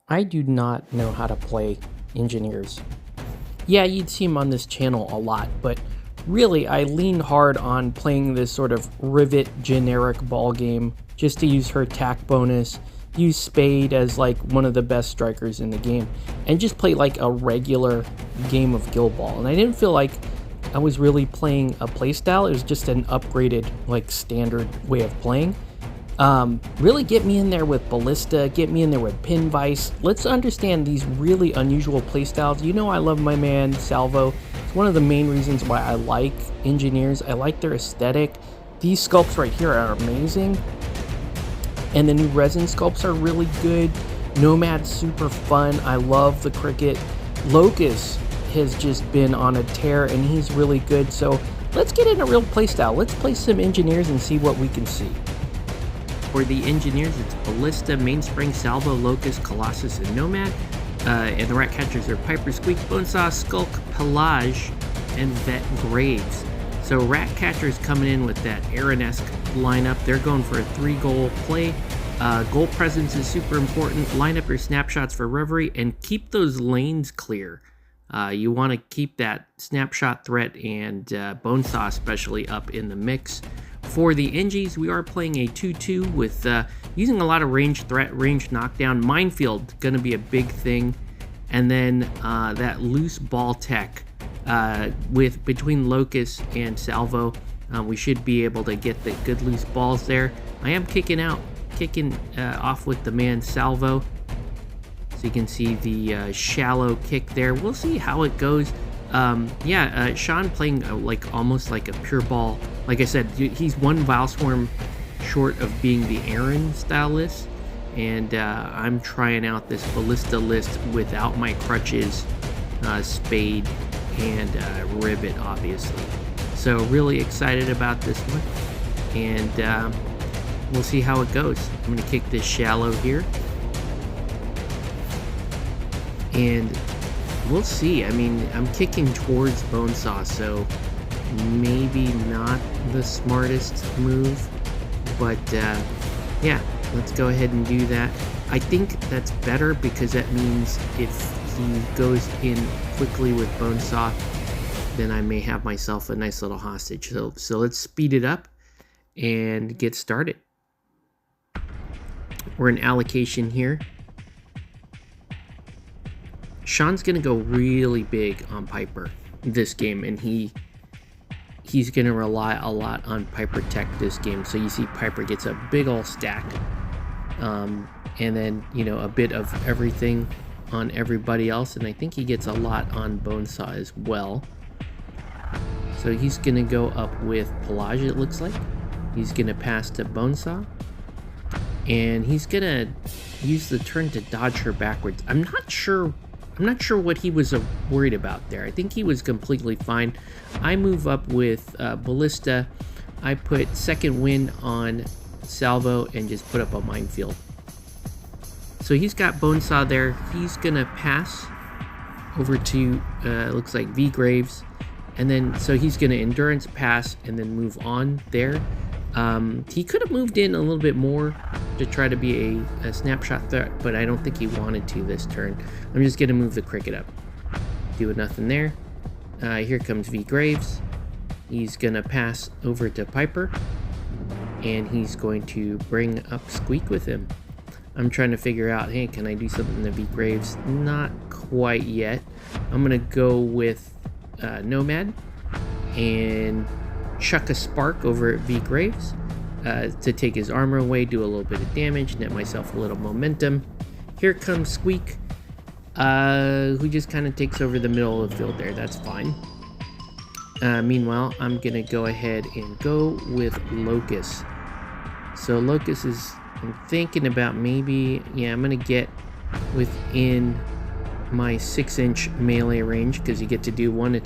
I do not know how to play engineers. Yeah, you'd see them on this channel a lot, but really I lean hard on playing this sort of Rivet generic ball game just to use her attack bonus, use Spade as like one of the best strikers in the game, and just play like a regular game of Guild Ball. And I didn't feel like I was really playing a playstyle, it was just an upgraded like standard way of playing. Really get me in there with Ballista, get me in there with Pin Vice. Let's understand these really unusual playstyles. You know I love my man Salvo. It's one of the main reasons why I like engineers. I like their aesthetic. These sculpts right here are amazing. And the new resin sculpts are really good. Nomad's super fun. I love the cricket. Locust has just been on a tear and he's really good. So let's get in a real playstyle. Let's play some engineers and see what we can see. For the engineers, it's Ballista, Mainspring, Salvo, Locust, Colossus, and Nomad. And the Ratcatchers are Piper, Squeak, Bonesaw, Skulk, Pelage, and Vet Graves. So Ratcatchers coming in with that Aaron-esque lineup. They're going for a 3-goal play. Goal presence is super important. Line up your snapshots for Reverie and keep those lanes clear. You want to keep that snapshot threat and Bonesaw especially up in the mix. For the Engies, we are playing a 2-2 with using a lot of range threat, range knockdown. Minefield going to be a big thing. And then that loose ball tech with between Locust and Salvo. We should be able to get the good loose balls there. I am kicking off with the man Salvo. So you can see the shallow kick there. We'll see how it goes. Sean playing like almost like a pure ball. Like I said, he's one Vile Swarm short of being the Aaron style list, and I'm trying out this Ballista list without my crutches, Spade, and Rivet, obviously. So really excited about this one, and we'll see how it goes. I'm gonna kick this shallow here, and we'll see. I mean, I'm kicking towards Bonesaw, so maybe not the smartest move, but yeah, let's go ahead and do that. I think that's better because that means if he goes in quickly with Bonesaw, then I may have myself a nice little hostage. So let's speed it up and get started. We're in allocation here. Sean's gonna go really big on Piper this game, and he's gonna rely a lot on Piper tech this game. So you see Piper gets a big ol' stack, and then a bit of everything on everybody else, and I think he gets a lot on Bonesaw as well. So he's gonna go up with Pelage, it looks like. He's gonna pass to Bonesaw, and he's gonna use the turn to dodge her backwards. I'm not sure what he was worried about there. I think he was completely fine. I move up with Ballista. I put second wind on Salvo and just put up a minefield. So he's got Bonesaw there. He's gonna pass over to looks like V Graves, and then so he's gonna endurance pass and then move on there. He could have moved in a little bit more to try to be a snapshot threat, but I don't think he wanted to this turn. I'm just gonna move the cricket up. Doing nothing there. Here comes V Graves. He's gonna pass over to Piper, and he's going to bring up Squeak with him. I'm trying to figure out, hey, can I do something to V Graves? Not quite yet. I'm gonna go with Nomad and chuck a spark over at V Graves to take his armor away, do a little bit of damage, net myself a little momentum. Here comes Squeak, who just kind of takes over the middle of the field there. That's fine. Meanwhile, I'm gonna go ahead and go with Locust. So Locust is, I'm thinking about maybe, yeah, I'm gonna get within my 6-inch melee range because you get to do one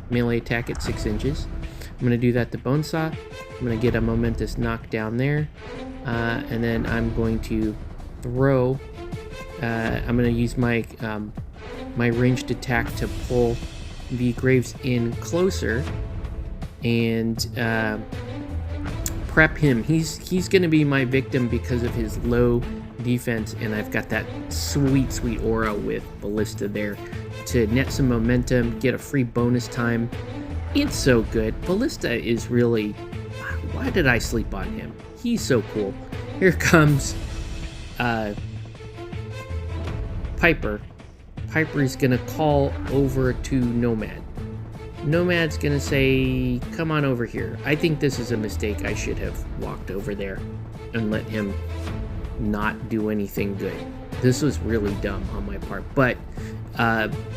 melee attack at 6 inches. I'm going to do that to Bonesaw. I'm going to get a momentous knockdown there. And then I'm going to throw. I'm going to use my my ranged attack to pull V Graves in closer and prep him. He's going to be my victim because of his low defense, and I've got that sweet, sweet aura with Ballista there to net some momentum, get a free bonus time. It's so good. Ballista is really... Why did I sleep on him? He's so cool. Here comes Piper. Piper's gonna call over to Nomad. Nomad's gonna say, come on over here. I think this is a mistake. I should have walked over there and let him not do anything good. This was really dumb on my part. But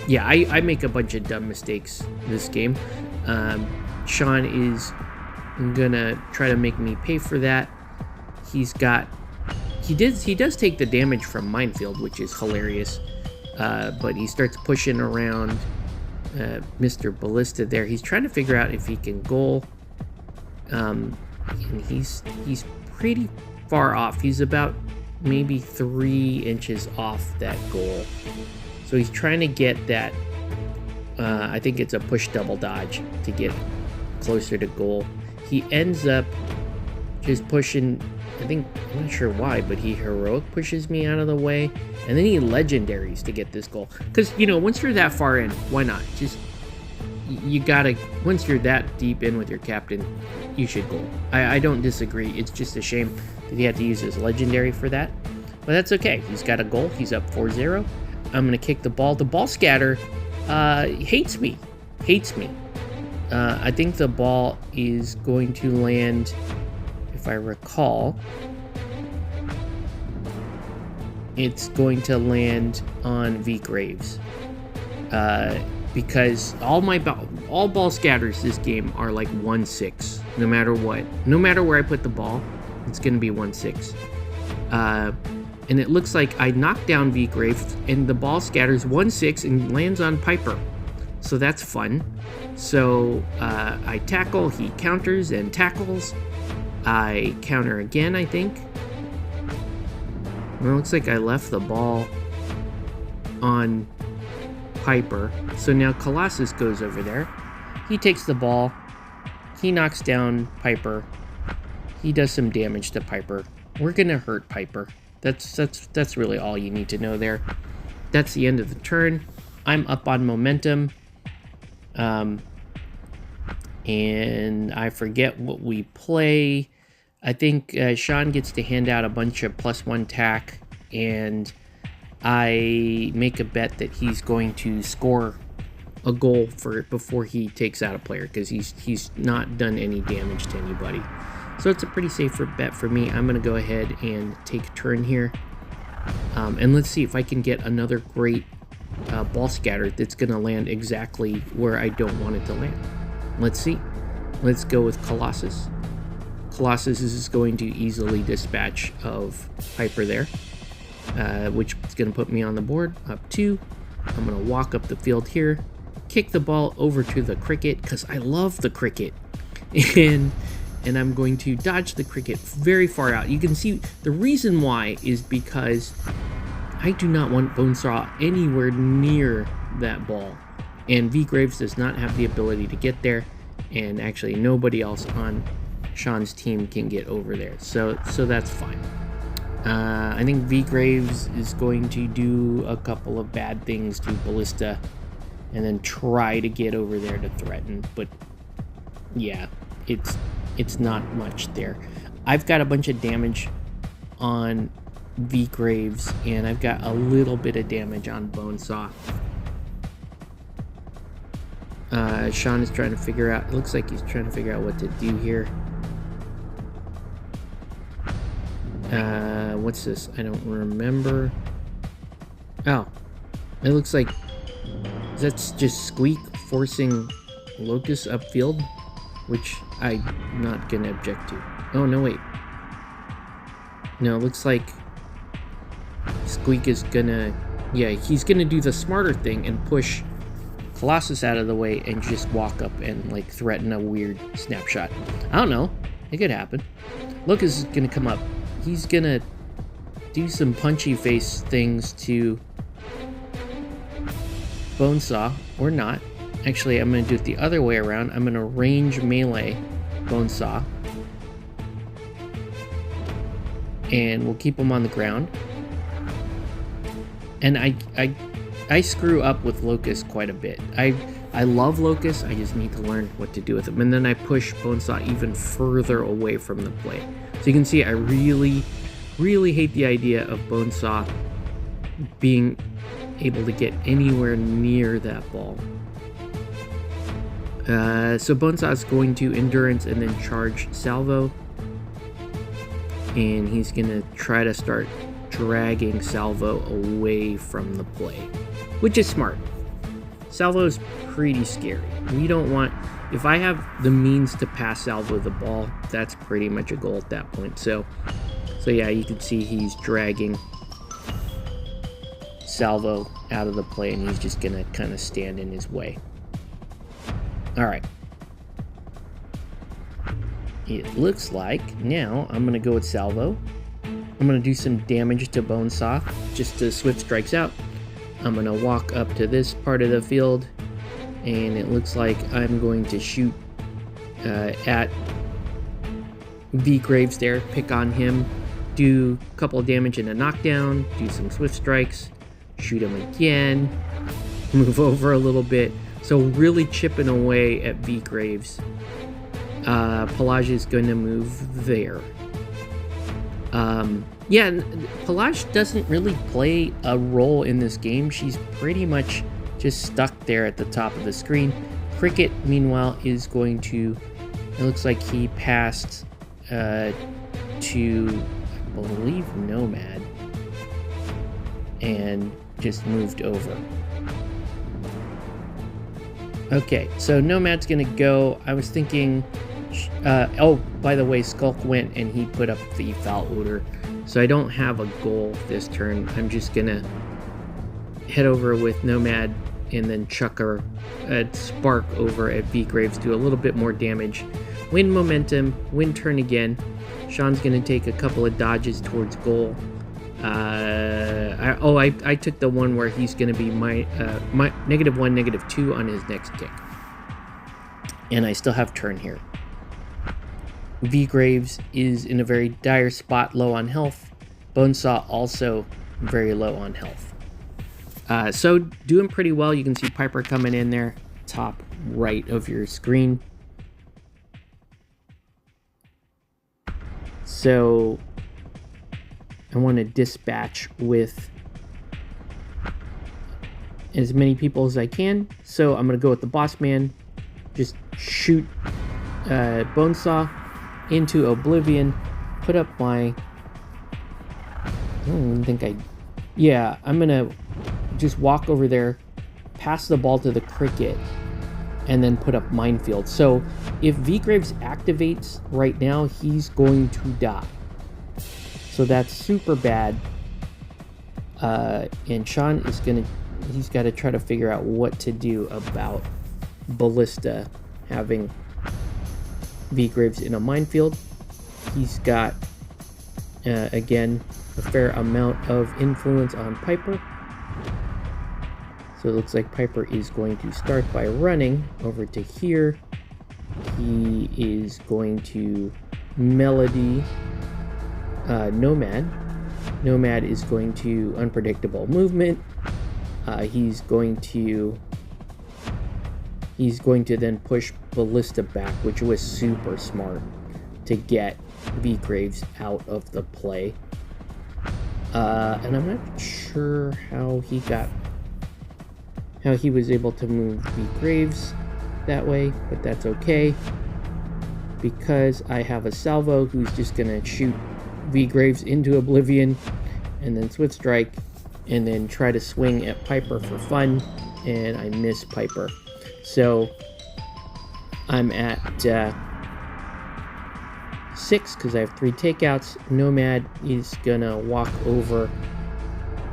yeah, I make a bunch of dumb mistakes this game. Sean is gonna try to make me pay for that. He does take the damage from Minefield, which is hilarious. But he starts pushing around Mr. Ballista there. He's trying to figure out if he can goal. And he's pretty far off. He's about maybe 3 inches off that goal. So he's trying to get that, I think it's a push double dodge to get closer to goal. He ends up just pushing, I'm not sure why, but he heroic pushes me out of the way. And then he legendaries to get this goal. Because, you know, once you're that far in, why not? Just, you gotta, once you're that deep in with your captain, you should goal. I don't disagree. It's just a shame that he had to use his legendary for that. But that's okay. He's got a goal. He's up 4-0. I'm going to kick the ball. The ball scatter hates me. I think the ball is going to land, if I recall, it's going to land on V Graves. Because all ball scatters this game are like 1-6, no matter what. No matter where I put the ball, it's going to be 1-6. And it looks like I knocked down V Graves, and the ball scatters 1-6 and lands on Piper. So that's fun. So I tackle, he counters and tackles. I counter again, I think. Well, it looks like I left the ball on Piper. So now Colossus goes over there. He takes the ball. He knocks down Piper. He does some damage to Piper. We're going to hurt Piper. That's really all you need to know there. That's the end of the turn. I'm up on momentum. And I forget what we play. I think Sean gets to hand out a bunch of +1 tack, and I make a bet that he's going to score a goal for it before he takes out a player, because he's not done any damage to anybody. So it's a pretty safe bet for me. I'm going to go ahead and take a turn here. And let's see if I can get another great ball scatter that's going to land exactly where I don't want it to land. Let's see. Let's go with Colossus. Colossus is going to easily dispatch of Piper there, which is going to put me on the board, up 2. I'm going to walk up the field here, kick the ball over to the cricket, because I love the cricket. And I'm going to dodge the cricket very far out. You can see the reason why is because I do not want Bonesaw anywhere near that ball. And V Graves does not have the ability to get there. And actually nobody else on Sean's team can get over there. So that's fine. I think V Graves is going to do a couple of bad things to Ballista and then try to get over there to threaten. But yeah, it's not much there. I've got a bunch of damage on V Graves, and I've got a little bit of damage on Bonesaw. Sean is trying to figure out, it looks like he's trying to figure out what to do here. What's this? I don't remember. Oh, it looks like that's just Squeak forcing Locust upfield, which I'm not gonna object to. Oh, no, wait. No, it looks like Squeak is gonna, yeah, he's gonna do the smarter thing and push Colossus out of the way and just walk up and like threaten a weird snapshot. I don't know. It could happen. Locust is gonna come up. He's gonna do some punchy face things to Bonesaw, or not. Actually, I'm gonna do it the other way around. I'm gonna range melee Bonesaw, and we'll keep him on the ground. And I screw up with Locust quite a bit. I love Locust, I just need to learn what to do with them. And then I push Bonesaw even further away from the play. So you can see I really, really hate the idea of Bonesaw being able to get anywhere near that ball. So Bonesaw is going to Endurance and then charge Salvo. And he's going to try to start dragging Salvo away from the play, which is smart. Salvo's pretty scary. We don't want, if I have the means to pass Salvo the ball, that's pretty much a goal at that point. So yeah, you can see he's dragging Salvo out of the play, and he's just gonna kind of stand in his way. All right. It looks like now I'm gonna go with Salvo. I'm gonna do some damage to Bonesaw just to Swift Strikes out. I'm gonna walk up to this part of the field, and it looks like I'm going to shoot at V Graves there, pick on him, do a couple of damage and a knockdown, do some Swift Strikes, shoot him again, move over a little bit. So really chipping away at V Graves. Pelage is going to move there. Yeah, Pelage doesn't really play a role in this game. She's pretty much just stuck there at the top of the screen. Cricket, meanwhile, is going to... It looks like he passed to, I believe, Nomad. And just moved over. Okay, so Nomad's going to go. I was thinking... oh, by the way, Skulk went and he put up the foul odor. So I don't have a goal this turn. I'm just gonna head over with Nomad and then chuck a spark over at V Graves, do a little bit more damage. Win momentum, win turn again. Sean's gonna take a couple of dodges towards goal. I took the one where he's gonna be my -1, -2 on his next kick. And I still have turn here. V Graves is in a very dire spot, low on health. Bonesaw also very low on health. So doing pretty well. You can see Piper coming in there, top right of your screen. So I want to dispatch with as many people as I can. So I'm going to go with the boss man. Just shoot Bonesaw into oblivion, put up my... I don't even think yeah, I'm gonna just walk over there, pass the ball to the cricket, and then put up minefield. So if V Graves activates right now, he's going to die. So that's super bad. And Sean is he's got to try to figure out what to do about Ballista having V Graves in a minefield. He's got, again, a fair amount of influence on Piper. So it looks like Piper is going to start by running over to here. He is going to Melody Nomad. Nomad is going to Unpredictable Movement. He's going to then push Ballista back, which was super smart to get V Graves out of the play. And I'm not sure how he was able to move V Graves that way, but that's okay, because I have a Salvo who's just gonna shoot V Graves into oblivion and then Swift Strike and then try to swing at Piper for fun, and I miss Piper. So I'm at 6 because I have 3 takeouts. Nomad is gonna walk over.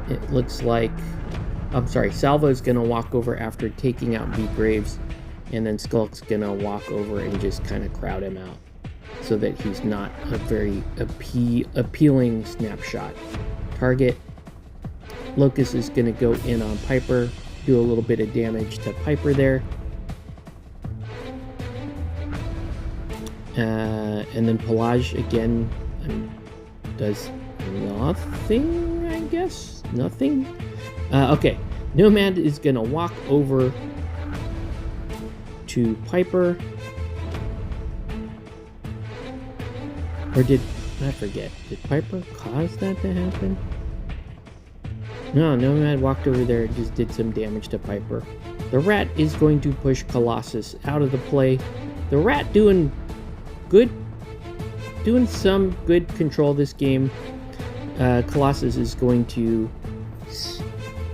It looks like, I'm sorry, Salvo's gonna walk over after taking out V Graves, and then Skulk's gonna walk over and just kind of crowd him out so that he's not a very appealing snapshot target. Locust is gonna go in on Piper, do a little bit of damage to Piper there. And then Pelage again does nothing, I guess? Nothing? Okay, Nomad is gonna walk over to Piper. Or I forget, did Piper cause that to happen? No, Nomad walked over there and just did some damage to Piper. The rat is going to push Colossus out of the play. The rat doing some good control this game. Colossus is going to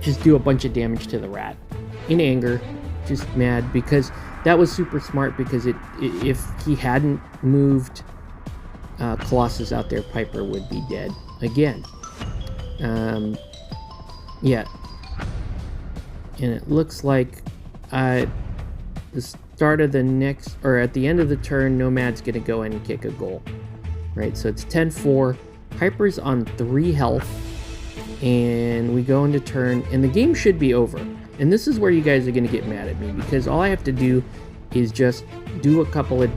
just do a bunch of damage to the rat in anger, just mad, because that was super smart, because if he hadn't moved Colossus out there, Piper would be dead again. Yeah, and it looks like the start of the next, or at the end of the turn, Nomad's gonna go in and kick a goal, right? So it's 10-4. Piper's on 3 health, and we go into turn, and the game should be over. And this is where you guys are gonna get mad at me, because all I have to do is just do a couple of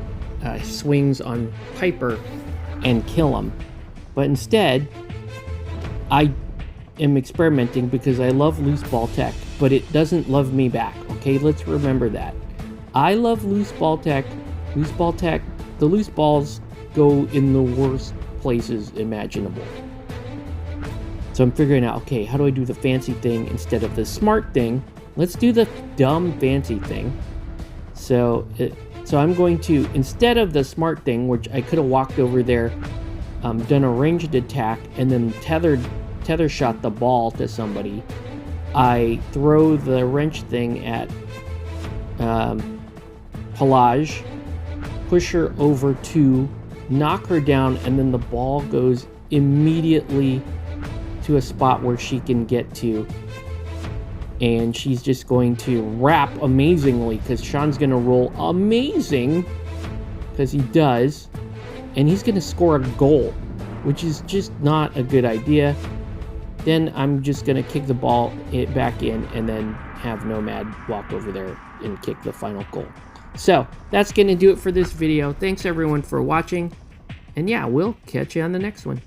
swings on Piper and kill him. But instead, I am experimenting because I love loose ball tech, but it doesn't love me back. Okay, let's remember that. I love loose ball tech. Loose ball tech, the loose balls go in the worst places imaginable. So I'm figuring out, okay, how do I do the fancy thing instead of the smart thing? Let's do the dumb fancy thing. So I'm going to, instead of the smart thing, which I could have walked over there, done a ranged attack, and then tether shot the ball to somebody, I throw the wrench thing at Pelage, push her over to knock her down, and then the ball goes immediately to a spot where she can get to, and she's just going to wrap amazingly, because Sean's going to roll amazing, because he does, and he's going to score a goal, which is just not a good idea. Then I'm just going to kick the ball back in, and then have Nomad walk over there and kick the final goal. So that's going to do it for this video. Thanks everyone for watching, and yeah, we'll catch you on the next one.